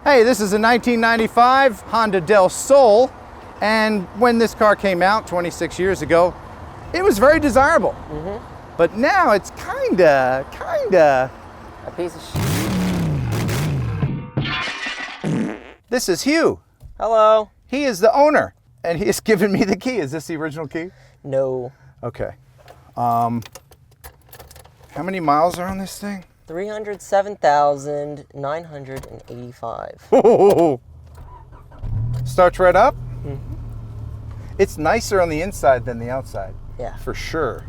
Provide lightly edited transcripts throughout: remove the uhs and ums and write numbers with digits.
Hey, this is a 1995 Honda Del Sol, and when this car came out 26 years ago, it was very desirable. But now it's kinda a piece of shit. This is Hugh. Hello. He is the owner, and he has given me the key. Is this the original key? No. Okay. How many miles are on this thing? 307,985. Oh, starts right up. It's nicer on the inside than the outside. Yeah. For sure.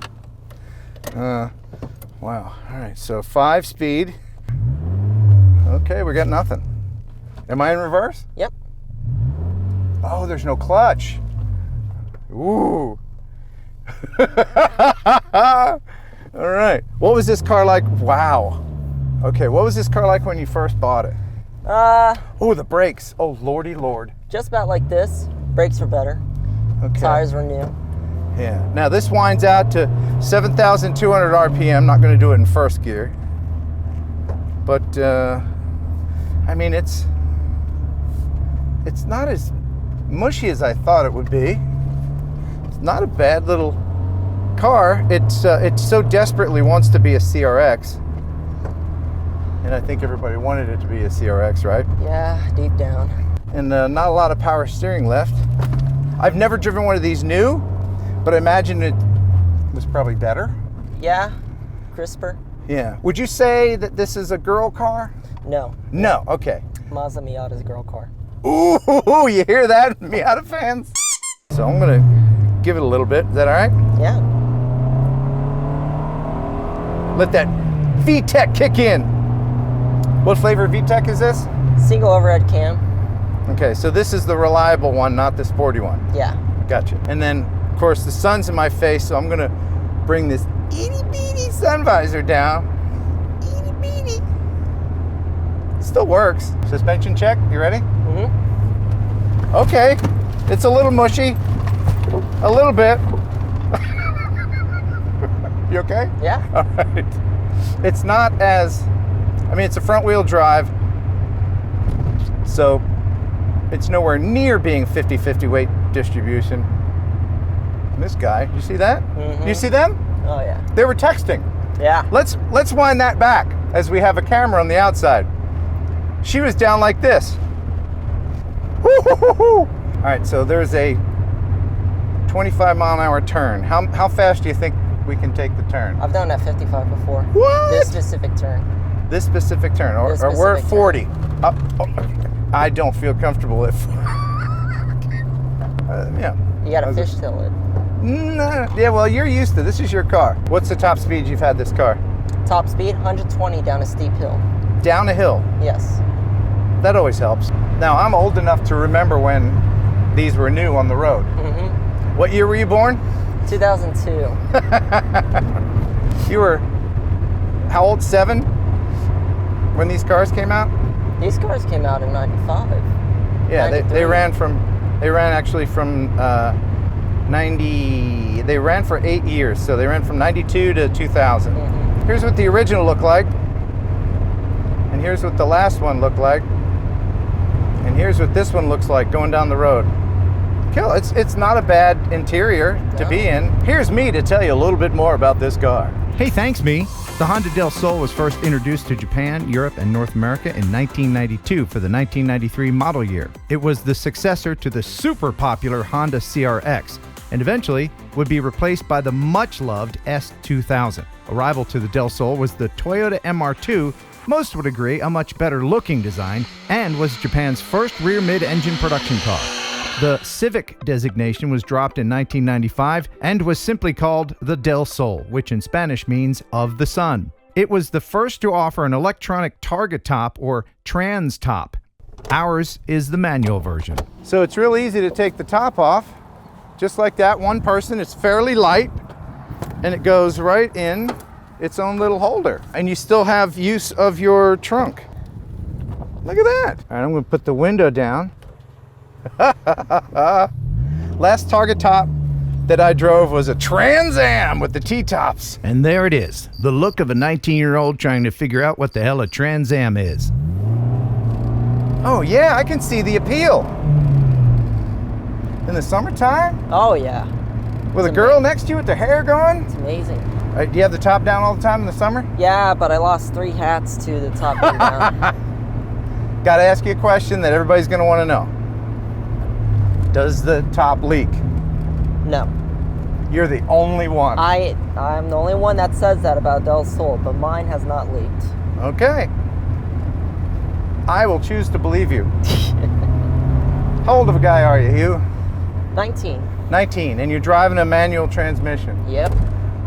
Wow. All right. So 5-speed. Okay, we got nothing. Am I in reverse? Yep. Oh, there's no clutch. Ooh. All right. What was this car like? Wow. Okay, what was this car like when you first bought it? Oh, the brakes. Oh, lordy lord. Just about like this. Brakes were better. Okay. Tires were new. Yeah. Now this winds out to 7,200 RPM. Not going to do it in first gear. But, I mean, it's not as mushy as I thought it would be. It's not a bad little car. It so desperately wants to be a CRX. And I think everybody wanted it to be a CRX, right? Yeah, deep down. And not a lot of power steering left. I've never driven one of these new, but I imagine it was probably better. Yeah, crisper. Yeah. Would you say that this is a girl car? No. No, okay. Mazda Miata's a girl car. Ooh, you hear that, Miata fans? So I'm gonna give it a little bit. Is that all right? Yeah. Let that VTEC kick in. What flavor VTEC is this? Single overhead cam. Okay, so this is the reliable one, not the sporty one. Yeah. Gotcha. And then, of course, the sun's in my face, so I'm gonna bring this itty-bitty sun visor down. Itty-bitty. Still works. Suspension check, you ready? Okay, it's a little mushy. A little bit. You okay? Yeah. All right. It's not as, I mean, it's a front wheel drive, so it's nowhere near being 50-50 weight distribution. And this guy, you see that? You see them? Oh yeah. They were texting. Yeah. Let's wind that back as we have a camera on the outside. She was down like this. Woo-hoo-hoo-hoo. All right, so there's a 25-mile-an-hour turn. How fast do you think we can take the turn? I've done that 55 before. What? This specific turn. This specific turn, or we're at 40. I don't feel comfortable if. Yeah. You gotta fishtail it. Nah, yeah, well, you're used to this. Is your car. What's the top speed you've had this car? Top speed, 120 down a steep hill. Down a hill. Yes. That always helps. Now, I'm old enough to remember when these were new on the road. What year were you born? 2002. You were, how old, 7? When these cars came out? These cars came out in 95. Yeah, they ran actually from 90, they ran for 8 years. So they ran from 92 to 2000. Here's what the original looked like. And here's what the last one looked like. And here's what this one looks like going down the road. Kill, it's not a bad interior to be in. Here's me to tell you a little bit more about this car. Hey, thanks, me. The Honda Del Sol was first introduced to Japan, Europe, and North America in 1992 for the 1993 model year. It was the successor to the super popular Honda CRX, and eventually would be replaced by the much-loved S2000. A rival to the Del Sol was the Toyota MR2. Most would agree a much better-looking design, and was Japan's first rear mid-engine production car. The Civic designation was dropped in 1995 and was simply called the Del Sol, which in Spanish means of the sun. It was the first to offer an electronic target top or trans top. Ours is the manual version. So it's real easy to take the top off, just like that. One person, it's fairly light, and it goes right in its own little holder. And you still have use of your trunk. Look at that. All right, I'm gonna put the window down. Last target top that I drove was a Trans Am with the T-tops. And there it is, the look of a 19-year-old trying to figure out what the hell a Trans Am is. Oh yeah, I can see the appeal. In the summertime? Oh yeah. With a girl next to you with the hair going? It's amazing. Do you have the top down all the time in the summer? Yeah, but I lost 3 hats to the top being down. Got to ask you a question that everybody's going to want to know. Does the top leak? No. You're the only one. I'm the only one that says that about Del Sol, but mine has not leaked. Okay. I will choose to believe you. How old of a guy are you, Hugh? 19. 19, and you're driving a manual transmission. Yep.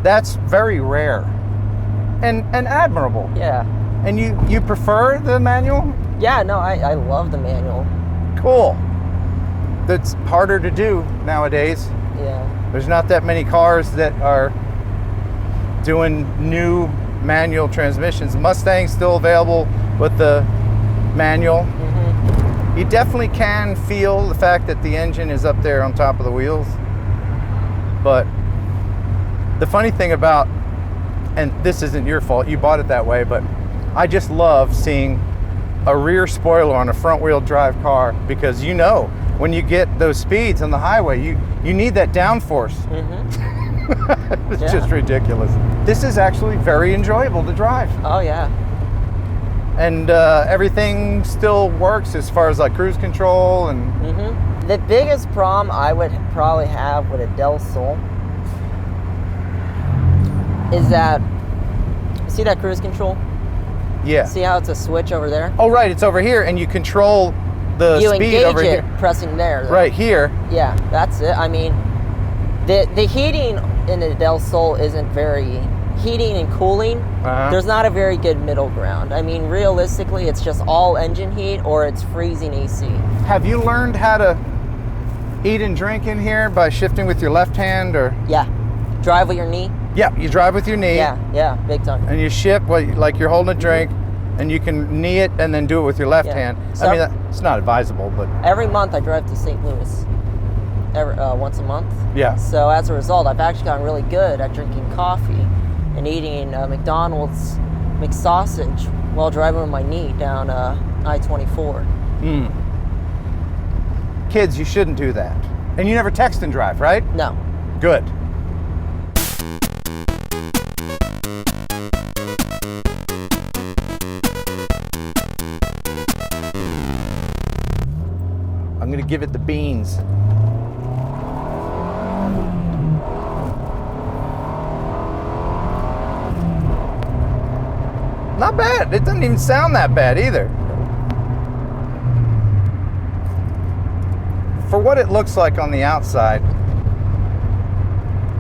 That's very rare and admirable. Yeah. And you prefer the manual? Yeah, no, I love the manual. Cool. That's harder to do nowadays. Yeah. There's not that many cars that are doing new manual transmissions. Mustang's still available with the manual. Mm-hmm. You definitely can feel the fact that the engine is up there on top of the wheels. But the funny thing about, and this isn't your fault, you bought it that way, but I just love seeing a rear spoiler on a front wheel drive car, because you know when you get those speeds on the highway, you need that downforce. Mm-hmm. It's just ridiculous. This is actually very enjoyable to drive. Oh yeah. And everything still works as far as like cruise control and... Mm-hmm. The biggest problem I would probably have with a Del Sol is that, see that cruise control? Yeah. See how it's a switch over there? Oh, right, it's over here, and you control the You speed engage over it here. pressing there. Though. Right here. Yeah, that's it. I mean, the heating in the Del Sol isn't very... Heating and cooling, there's not a very good middle ground. I mean, realistically, it's just all engine heat or it's freezing AC. Have you learned how to eat and drink in here by shifting with your left hand, or? Yeah. Drive with your knee? Yeah, you drive with your knee. Yeah, big time. And you shift like you're holding a drink, and you can knee it and then do it with your left hand. So, I mean, it's not advisable, but... Every month I drive to St. Louis. Once a month. Yeah. So as a result, I've actually gotten really good at drinking coffee and eating McDonald's McSausage while driving with my knee down I-24. Kids, you shouldn't do that. And you never text and drive, right? No. Good. I'm gonna give it the beans. Not bad. It doesn't even sound that bad either. For what it looks like on the outside,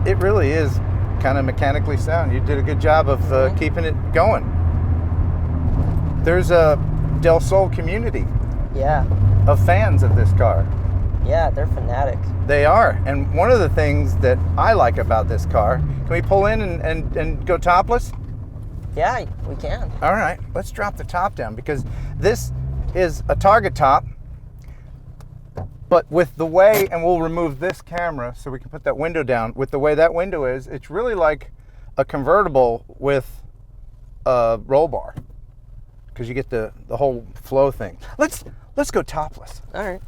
it really is kind of mechanically sound. You did a good job of keeping it going. There's a Del Sol community of fans of this car. Yeah, they're fanatic. They are. And one of the things that I like about this car, can we pull in and go topless? Yeah, we can. All right, let's drop the top down, because this is a Target top, but with the way, and we'll remove this camera so we can put that window down, with the way that window is, it's really like a convertible with a roll bar, because you get the whole flow thing. Let's go topless. All right.